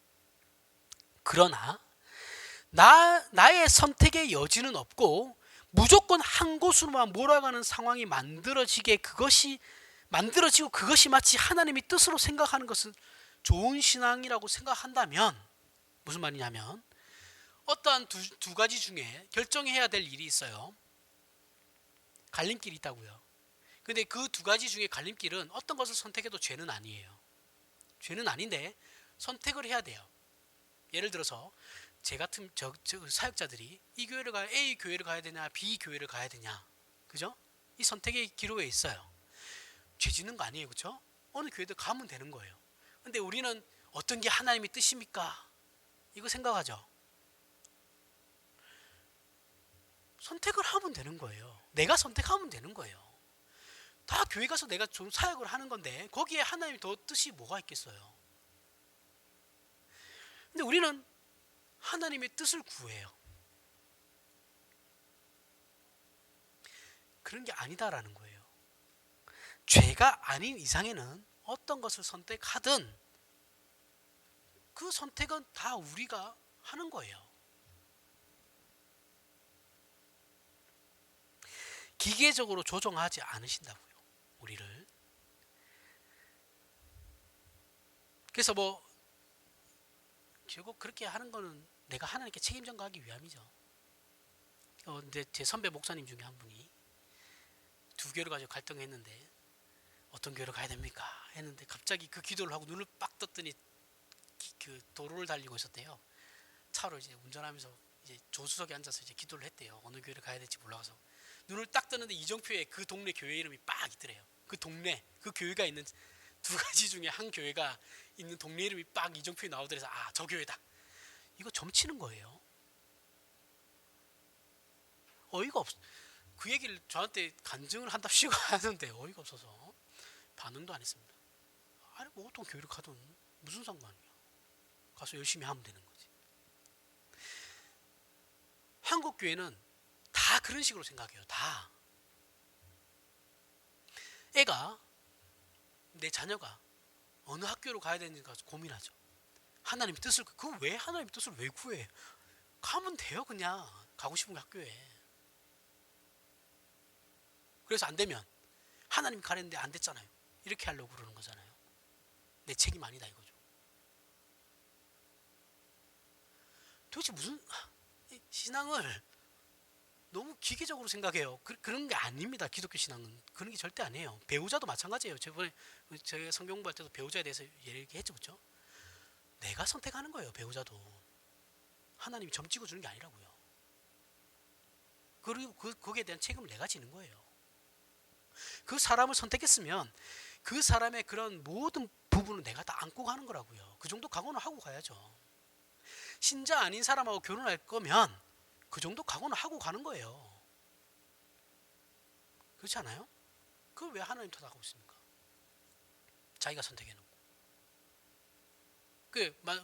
S1: 그러나 나의 선택의 여지는 없고 무조건 한 곳으로만 몰아가는 상황이 만들어지고 그것이 마치 하나님의 뜻으로 생각하는 것은 좋은 신앙이라고 생각한다면 무슨 말이냐면 어떠한 두 가지 중에 결정해야 될 일이 있어요. 갈림길이 있다고요. 근데 그 두 가지 중에 갈림길은 어떤 것을 선택해도 죄는 아니에요. 죄는 아닌데 선택을 해야 돼요. 예를 들어서 제 같은 사역자들이 이 교회를 A 교회를 가야 되냐 B 교회를 가야 되냐, 그죠? 이 선택의 기로에 있어요. 죄 짓는 거 아니에요, 그죠? 어느 교회도 가면 되는 거예요. 근데 우리는 어떤 게 하나님의 뜻입니까? 이거 생각하죠. 선택을 하면 되는 거예요. 내가 선택하면 되는 거예요. 다 교회 가서 내가 좀 사역을 하는 건데 거기에 하나님의 더 뜻이 뭐가 있겠어요? 근데 우리는 하나님의 뜻을 구해요. 그런 게 아니다라는 거예요. 죄가 아닌 이상에는 어떤 것을 선택하든 그 선택은 다 우리가 하는 거예요. 기계적으로 조종하지 않으신다고요, 우리를. 그래서 결국 그렇게 하는 거는 내가 하나님께 책임 전가하기 위함이죠. 근데 제 선배 목사님 중에 한 분이 두 교회를 가지고 갈등했는데 어떤 교회로 가야 됩니까? 했는데 갑자기 그 기도를 하고 눈을 빡 떴더니 그 도로를 달리고 있었대요. 차로 이제 운전하면서 이제 조수석에 앉아서 이제 기도를 했대요. 어느 교회를 가야 될지 몰라서 눈을 딱 뜨는데 이정표에 그 동네 교회 이름이 빡 있더래요. 그 동네 그 교회가 있는 두 가지 중에 한 교회가 있는 동네 이름이 빡 이정표에 나오더래서 아, 저 교회다. 이거 점치는 거예요. 어이가 없. 그 얘기를 저한테 간증을 한답시고 하는데 어이가 없어서 반응도 안 했습니다. 아니 뭐 어떤 교회를 가든 무슨 상관이야. 가서 열심히 하면 되는 거지. 한국 교회는 다 그런 식으로 생각해요. 다. 애가 내 자녀가 어느 학교로 가야 되는가 고민하죠. 하나님 뜻을 그 왜 하나님 뜻을 왜 구해? 가면 돼요 그냥 가고 싶은 학교에. 그래서 안 되면 하나님 가랬는데 안 됐잖아요. 이렇게 하려고 그러는 거잖아요. 내 책임 아니다 이거죠. 도대체 무슨 신앙을 너무 기계적으로 생각해요. 그런 게 아닙니다. 기독교 신앙은 그런 게 절대 아니에요. 배우자도 마찬가지예요. 저번에 제가 성경 공부할 때도 배우자에 대해서 얘기했죠, 그렇죠? 내가 선택하는 거예요. 배우자도 하나님이 점 찍어 주는 게 아니라고요. 그리고 거기에 대한 책임을 내가 지는 거예요. 그 사람을 선택했으면 그 사람의 그런 모든 부분은 내가 다 안고 가는 거라고요. 그 정도 각오는 하고 가야죠. 신자 아닌 사람하고 결혼할 거면 그 정도 각오는 하고 가는 거예요. 그렇지 않아요? 그걸 왜 하나님 탓하고 있습니까? 자기가 선택해놓고.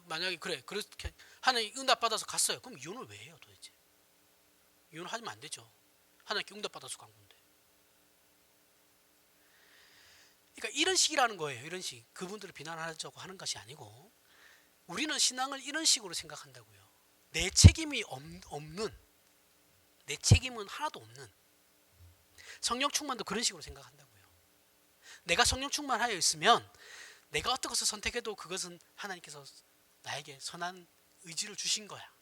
S1: 만약에 그렇게 하나님 응답 받아서 갔어요. 그럼 이혼을 왜 해요 도대체? 이혼을 하면 안 되죠. 하나님께 응답 받아서 간 건데. 그러니까 이런 식이라는 거예요. 이런 식. 그분들을 비난하자고 하는 것이 아니고 우리는 신앙을 이런 식으로 생각한다고요. 내 책임이 없는, 내 책임은 하나도 없는 성령 충만도 그런 식으로 생각한다고요. 내가 성령 충만하여 있으면 내가 어떤 것을 선택해도 그것은 하나님께서 나에게 선한 의지를 주신 거야.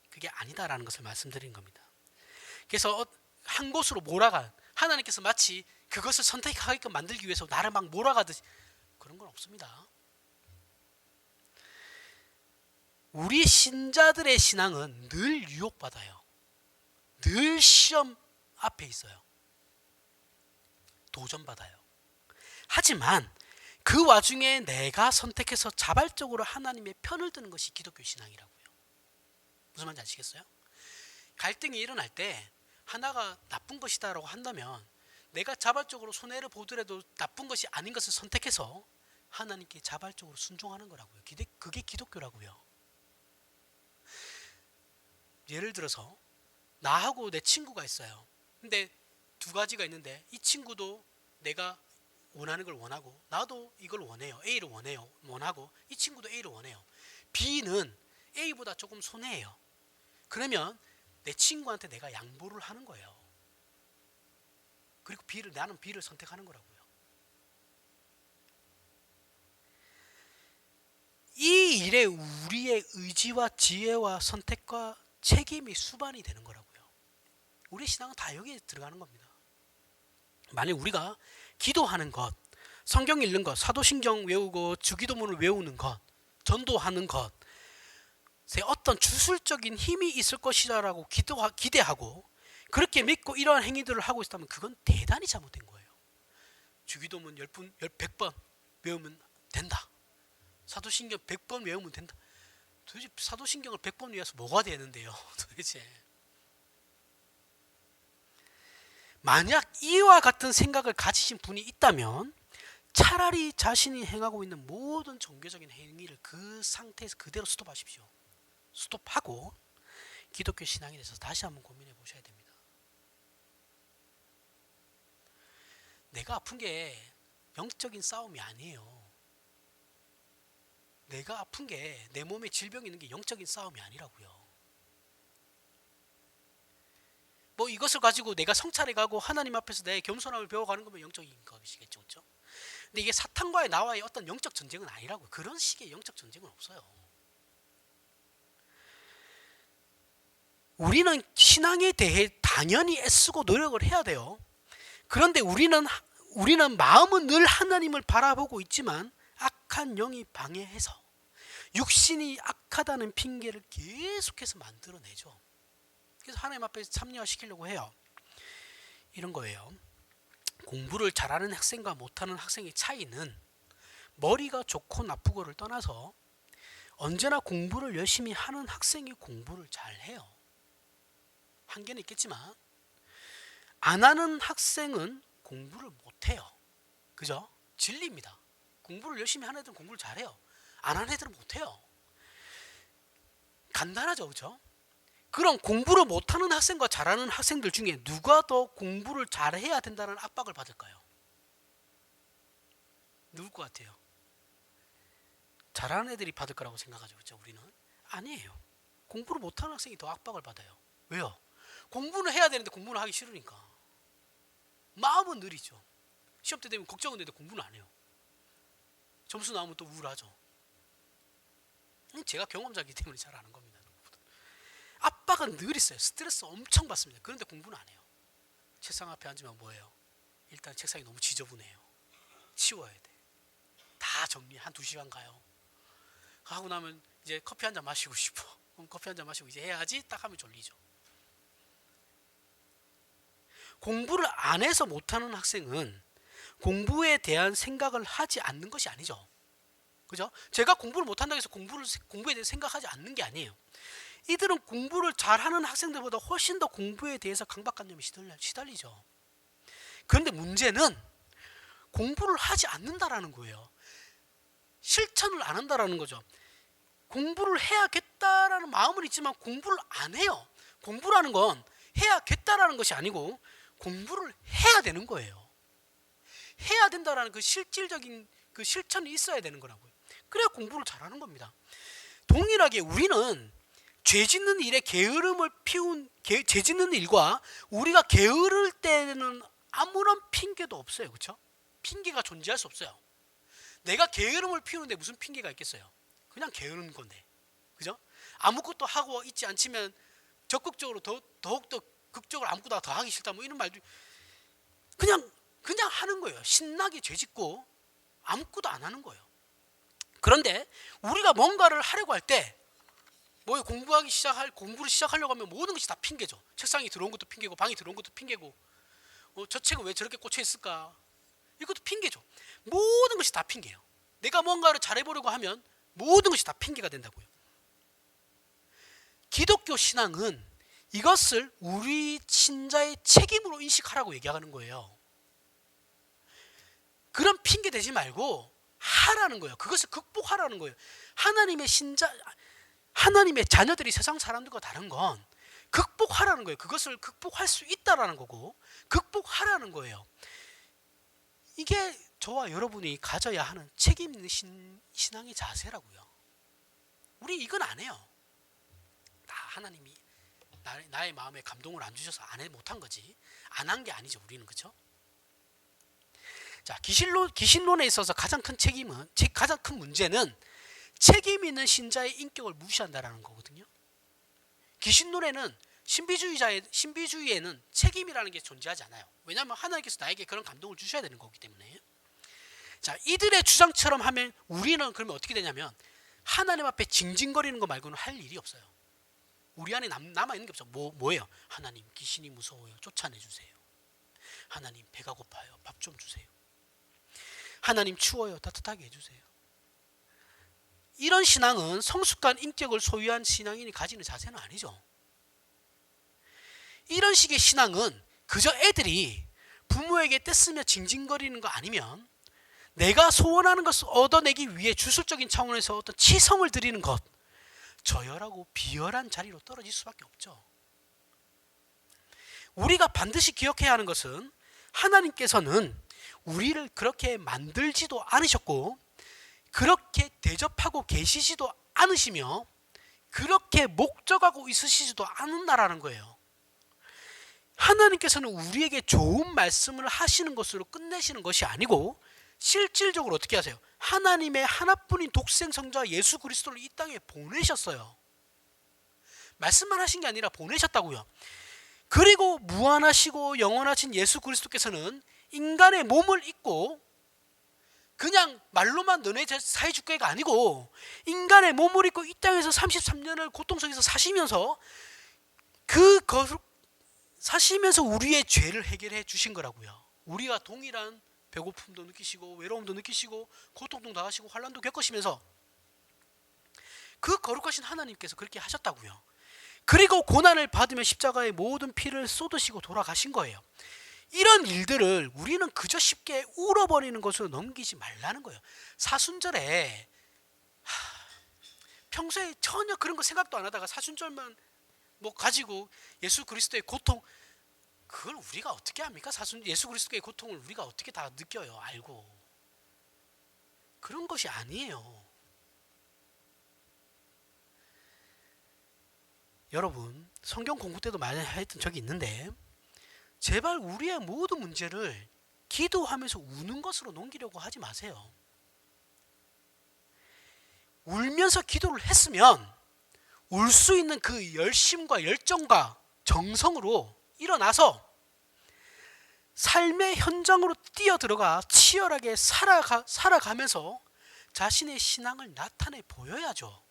S1: 그게 아니다라는 것을 말씀드린 겁니다. 그래서 한 곳으로 몰아간 하나님께서 마치 그것을 선택하게끔 만들기 위해서 나를 막 몰아가듯이 그런 건 없습니다. 우리 신자들의 신앙은 늘 유혹받아요. 늘 시험 앞에 있어요. 도전받아요. 하지만 그 와중에 내가 선택해서 자발적으로 하나님의 편을 드는 것이 기독교 신앙이라고요. 무슨 말인지 아시겠어요? 갈등이 일어날 때 하나가 나쁜 것이다라고 한다면 내가 자발적으로 손해를 보더라도 나쁜 것이 아닌 것을 선택해서 하나님께 자발적으로 순종하는 거라고요. 그게 기독교라고요. 예를 들어서 나하고 내 친구가 있어요. 근데 두 가지가 있는데 이 친구도 내가 원하는 걸 원하고 나도 이걸 원해요. A를 원하고 이 친구도 A를 원해요. B는 A보다 조금 손해예요. 그러면 내 친구한테 내가 양보를 하는 거예요. 그리고 나는 B를 선택하는 거라고요. 이 일에 우리의 의지와 지혜와 선택과 책임이 수반이 되는 거라고요. 우리 신앙은 다 여기에 들어가는 겁니다. 만약 우리가 기도하는 것, 성경 읽는 것, 사도신경 외우고 주기도문을 외우는 것, 전도하는 것에 어떤 주술적인 힘이 있을 것이라고 기대하고 그렇게 믿고 이러한 행위들을 하고 있다면 그건 대단히 잘못된 거예요. 주기도문 100번 외우면 된다. 사도신경 100번 외우면 된다. 도대체 사도신경을 100번 외워서 뭐가 되는데요? 도대체. 만약 이와 같은 생각을 가지신 분이 있다면 차라리 자신이 행하고 있는 모든 종교적인 행위를 그 상태에서 그대로 스톱하십시오. 스톱하고 기독교 신앙에 대해서 다시 한번 고민해 보셔야 됩니다. 내가 아픈 게 영적인 싸움이 아니에요. 내가 아픈 게 내 몸에 질병이 있는 게 영적인 싸움이 아니라고요. 뭐 이것을 가지고 내가 성찰해 가고 하나님 앞에서 내 겸손함을 배워가는 거면 영적인 것이겠죠. 그렇죠? 근데 이게 사탄과의 나와의 어떤 영적 전쟁은 아니라고요. 그런 식의 영적 전쟁은 없어요. 우리는 신앙에 대해 당연히 애쓰고 노력을 해야 돼요. 그런데 우리는 마음은 늘 하나님을 바라보고 있지만 악한 영이 방해해서 육신이 악하다는 핑계를 계속해서 만들어내죠. 그래서 하나님 앞에서 참여시키려고 해요. 이런 거예요. 공부를 잘하는 학생과 못하는 학생의 차이는 머리가 좋고 나쁘고를 떠나서 언제나 공부를 열심히 하는 학생이 공부를 잘해요. 한계는 있겠지만 안 하는 학생은 공부를 못해요. 그죠? 진리입니다. 공부를 열심히 하는 애들은 공부를 잘해요. 안 하는 애들은 못해요. 간단하죠, 그죠? 그럼 공부를 못하는 학생과 잘하는 학생들 중에 누가 더 공부를 잘해야 된다는 압박을 받을까요? 누굴 것 같아요? 잘하는 애들이 받을 거라고 생각하죠, 그죠? 우리는 아니에요. 공부를 못하는 학생이 더 압박을 받아요. 왜요? 공부는 해야 되는데 공부는 하기 싫으니까. 마음은 느리죠. 시험 때 되면 걱정은 되는데 공부는 안 해요. 점수 나오면 또 우울하죠. 제가 경험자이기 때문에 잘 아는 겁니다. 압박은 늘 있어요. 스트레스 엄청 받습니다. 그런데 공부는 안 해요. 책상 앞에 앉으면 뭐예요? 일단 책상이 너무 지저분해요. 치워야 돼. 다 정리 한 2시간 가요. 하고 나면 이제 커피 한 잔 마시고 싶어. 그럼 커피 한 잔 마시고 이제 해야지 딱 하면 졸리죠. 공부를 안 해서 못하는 학생은 공부에 대한 생각을 하지 않는 것이 아니죠. 그죠? 제가 공부를 못한다고 해서 공부에 대해서 생각하지 않는 게 아니에요. 이들은 공부를 잘하는 학생들보다 훨씬 더 공부에 대해서 강박관념에 시달리죠. 그런데 문제는 공부를 하지 않는다라는 거예요. 실천을 안 한다라는 거죠. 공부를 해야겠다라는 마음은 있지만 공부를 안 해요. 공부라는 건 해야겠다라는 것이 아니고 공부를 해야 되는 거예요. 해야 된다라는 그 실질적인 그 실천이 있어야 되는 거라고요. 그래야 공부를 잘하는 겁니다. 동일하게 우리는 죄 짓는 일에 게으름을 죄 짓는 일과 우리가 게으를 때는 아무런 핑계도 없어요. 그렇죠? 핑계가 존재할 수 없어요. 내가 게으름을 피우는데 무슨 핑계가 있겠어요? 그냥 게으른 건데. 그죠? 아무것도 하고 있지 않지만 적극적으로 더욱더 극적으로 아무것도 더 하기 싫다 뭐 이런 말도 그냥 하는 거예요. 신나게 죄 짓고 아무것도 안 하는 거예요. 그런데 우리가 뭔가를 하려고 할 때 뭐 공부를 시작하려고 하면 모든 것이 다 핑계죠. 책상이 들어온 것도 핑계고 방이 들어온 것도 핑계고 저 책은 왜 저렇게 꽂혀 있을까? 이것도 핑계죠. 모든 것이 다 핑계예요. 내가 뭔가를 잘해보려고 하면 모든 것이 다 핑계가 된다고요. 기독교 신앙은 이것을 우리 신자의 책임으로 인식하라고 얘기하는 거예요. 그런 핑계 대지 말고 하라는 거예요. 그것을 극복하라는 거예요. 하나님의 자녀들이 세상 사람들과 다른 건 극복하라는 거예요. 그것을 극복할 수 있다라는 거고 극복하라는 거예요. 이게 저와 여러분이 가져야 하는 책임 있는 신앙의 자세라고요. 우리 이건 안 해요. 다 하나님이 나의 마음에 감동을 안 주셔서 못한 거지. 안 한 게 아니죠. 우리는. 그렇죠? 자, 귀신론에 있어서 가장 큰 문제는 책임 있는 신자의 인격을 무시한다라는 거거든요. 귀신론에는 신비주의에는 책임이라는 게 존재하지 않아요. 왜냐하면 하나님께서 나에게 그런 감동을 주셔야 되는 거기 때문에. 자, 이들의 주장처럼 하면 우리는 그러면 어떻게 되냐면 하나님 앞에 징징거리는 거 말고는 할 일이 없어요. 우리 안에 남아있는 게 없어. 뭐예요? 하나님, 귀신이 무서워요. 쫓아내주세요. 하나님, 배가 고파요. 밥 좀 주세요. 하나님, 추워요. 따뜻하게 해주세요. 이런 신앙은 성숙한 인격을 소유한 신앙인이 가지는 자세는 아니죠. 이런 식의 신앙은 그저 애들이 부모에게 떼쓰며 징징거리는 거 아니면 내가 소원하는 것을 얻어내기 위해 주술적인 차원에서 어떤 치성을 드리는 것, 저열하고 비열한 자리로 떨어질 수밖에 없죠. 우리가 반드시 기억해야 하는 것은 하나님께서는 우리를 그렇게 만들지도 않으셨고 그렇게 대접하고 계시지도 않으시며 그렇게 목적하고 있으시지도 않는다라는 거예요. 하나님께서는 우리에게 좋은 말씀을 하시는 것으로 끝내시는 것이 아니고 실질적으로 어떻게 하세요? 하나님의 하나뿐인 독생 성자 예수 그리스도를 이 땅에 보내셨어요. 말씀만 하신 게 아니라 보내셨다고요. 그리고 무한하시고 영원하신 예수 그리스도께서는 인간의 몸을 입고 그냥 말로만 너네 사해줄게가 아니고 인간의 몸을 입고 이 땅에서 33년을 고통 속에서 사시면서 사시면서 우리의 죄를 해결해 주신 거라고요. 우리가 동일한 배고픔도 느끼시고 외로움도 느끼시고 고통도 당하시고 환난도 겪으시면서 그 거룩하신 하나님께서 그렇게 하셨다고요. 그리고 고난을 받으며 십자가에 모든 피를 쏟으시고 돌아가신 거예요. 이런 일들을 우리는 그저 쉽게 울어버리는 것으로 넘기지 말라는 거예요. 사순절에 평소에 전혀 그런 거 생각도 안 하다가 사순절만 가지고 예수 그리스도의 고통, 그걸 우리가 어떻게 합니까? 예수 그리스도의 고통을 우리가 어떻게 다 느껴요? 알고. 그런 것이 아니에요. 여러분, 성경 공부 때도 많이 했던 적이 있는데 제발 우리의 모든 문제를 기도하면서 우는 것으로 넘기려고 하지 마세요. 울면서 기도를 했으면 울 수 있는 그 열심과 열정과 정성으로 일어나서 삶의 현장으로 뛰어들어가 치열하게 살아가면서 자신의 신앙을 나타내 보여야죠.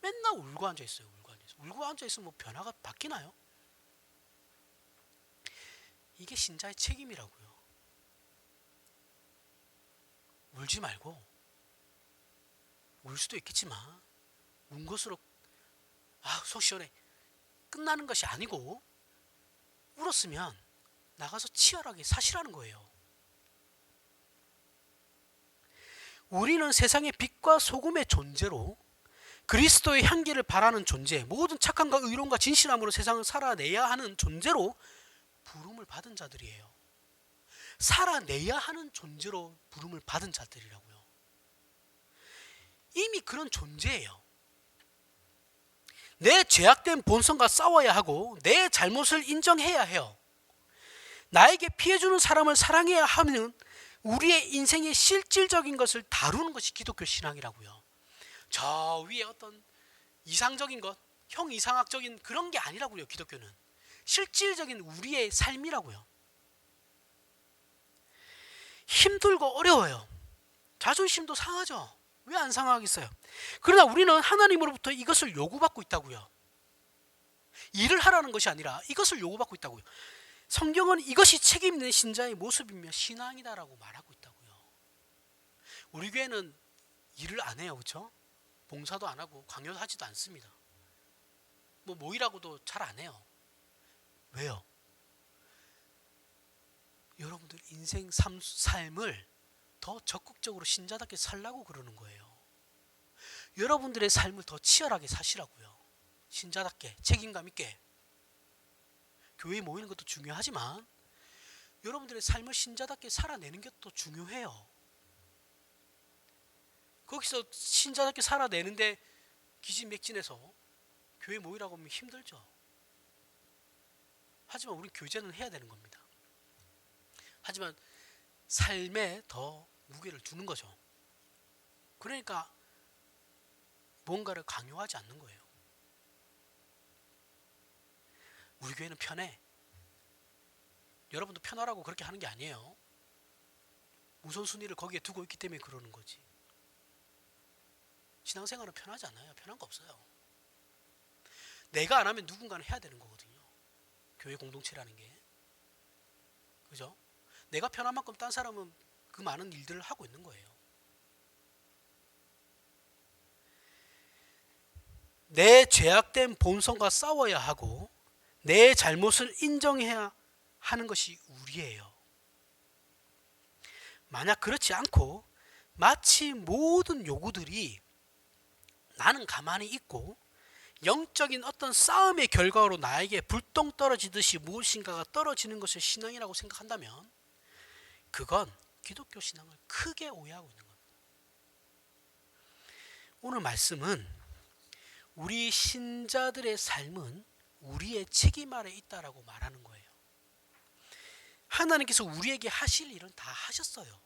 S1: 맨날 울고 앉아있어요. 울고 앉아있으면 뭐 변화가 바뀌나요? 이게 신자의 책임이라고요. 울지 말고, 울 수도 있겠지만 운 것으로 속 시원해 끝나는 것이 아니고, 울었으면 나가서 치열하게 사시라는 거예요. 우리는 세상의 빛과 소금의 존재로 그리스도의 향기를 바라는 존재, 모든 착함과 의로움과 진실함으로 세상을 살아내야 하는 존재로 부름을 받은 자들이에요. 살아내야 하는 존재로 부름을 받은 자들이라고요. 이미 그런 존재예요. 내 죄악된 본성과 싸워야 하고 내 잘못을 인정해야 해요. 나에게 피해주는 사람을 사랑해야 하면 우리의 인생의 실질적인 것을 다루는 것이 기독교 신앙이라고요. 저 위에 어떤 이상적인 것, 형이상학적인 그런 게 아니라고요. 기독교는 실질적인 우리의 삶이라고요. 힘들고 어려워요. 자존심도 상하죠. 왜 안 상하겠어요? 그러나 우리는 하나님으로부터 이것을 요구받고 있다고요. 일을 하라는 것이 아니라 이것을 요구받고 있다고요. 성경은 이것이 책임 있는 신자의 모습이며 신앙이다라고 말하고 있다고요. 우리 교회는 일을 안 해요. 그렇죠? 봉사도 안 하고 강요도 하지도 않습니다. 모이라고도 잘 안 해요. 왜요? 여러분들 인생 삶을 더 적극적으로 신자답게 살라고 그러는 거예요. 여러분들의 삶을 더 치열하게 사시라고요. 신자답게 책임감 있게. 교회에 모이는 것도 중요하지만 여러분들의 삶을 신자답게 살아내는 게 또 중요해요. 거기서 신자답게 살아내는데 기진맥진해서 교회 모이라고 하면 힘들죠. 하지만 우린 교제는 해야 되는 겁니다. 하지만 삶에 더 무게를 두는 거죠. 그러니까 뭔가를 강요하지 않는 거예요. 우리 교회는 편해. 여러분도 편하라고 그렇게 하는 게 아니에요. 우선순위를 거기에 두고 있기 때문에 그러는 거지. 신앙생활은 편하지 않아요. 편한 거 없어요. 내가 안 하면 누군가는 해야 되는 거거든요. 교회 공동체라는 게. 그죠? 내가 편한 만큼 딴 사람은 그 많은 일들을 하고 있는 거예요. 내 죄악된 본성과 싸워야 하고 내 잘못을 인정해야 하는 것이 우리예요. 만약 그렇지 않고 마치 모든 요구들이 나는 가만히 있고 영적인 어떤 싸움의 결과로 나에게 불똥 떨어지듯이 무엇인가가 떨어지는 것을 신앙이라고 생각한다면 그건 기독교 신앙을 크게 오해하고 있는 겁니다. 오늘 말씀은 우리 신자들의 삶은 우리의 책임 아래 있다라고 말하는 거예요. 하나님께서 우리에게 하실 일은 다 하셨어요.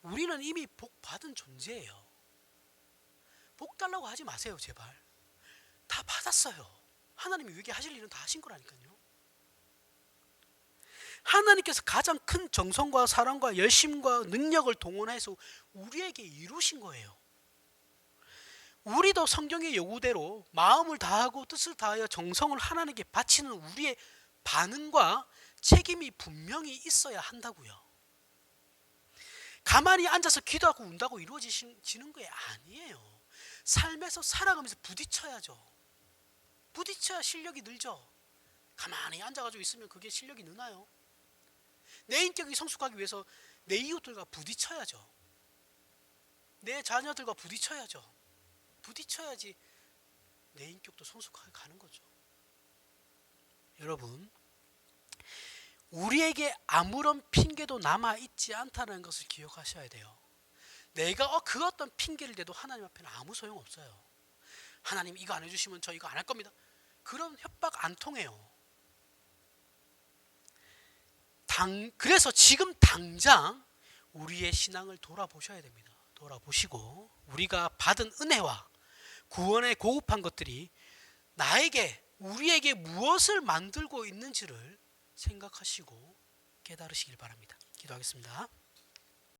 S1: 우리는 이미 복 받은 존재예요. 복 달라고 하지 마세요, 제발. 다 받았어요. 하나님이 위에 하실 일은 다 하신 거라니까요. 하나님께서 가장 큰 정성과 사랑과 열심과 능력을 동원해서 우리에게 이루신 거예요. 우리도 성경의 요구대로 마음을 다하고 뜻을 다하여 정성을 하나님께 바치는 우리의 반응과 책임이 분명히 있어야 한다고요. 가만히 앉아서 기도하고 운다고 이루어지는 게 아니에요. 삶에서 살아가면서 부딪혀야죠. 부딪혀야 실력이 늘죠. 가만히 앉아가지고 있으면 그게 실력이 느나요? 내 인격이 성숙하기 위해서 내 이웃들과 부딪혀야죠. 내 자녀들과 부딪혀야죠. 부딪혀야지 내 인격도 성숙하게 가는 거죠. 여러분, 우리에게 아무런 핑계도 남아있지 않다는 것을 기억하셔야 돼요. 내가 그 어떤 핑계를 대도 하나님 앞에는 아무 소용없어요. 하나님 이거 안 해주시면 저 이거 안 할 겁니다. 그런 협박 안 통해요. 그래서 지금 당장 우리의 신앙을 돌아보셔야 됩니다. 돌아보시고 우리가 받은 은혜와 구원에 고급한 것들이 우리에게 무엇을 만들고 있는지를 생각하시고 깨달으시길 바랍니다. 기도하겠습니다.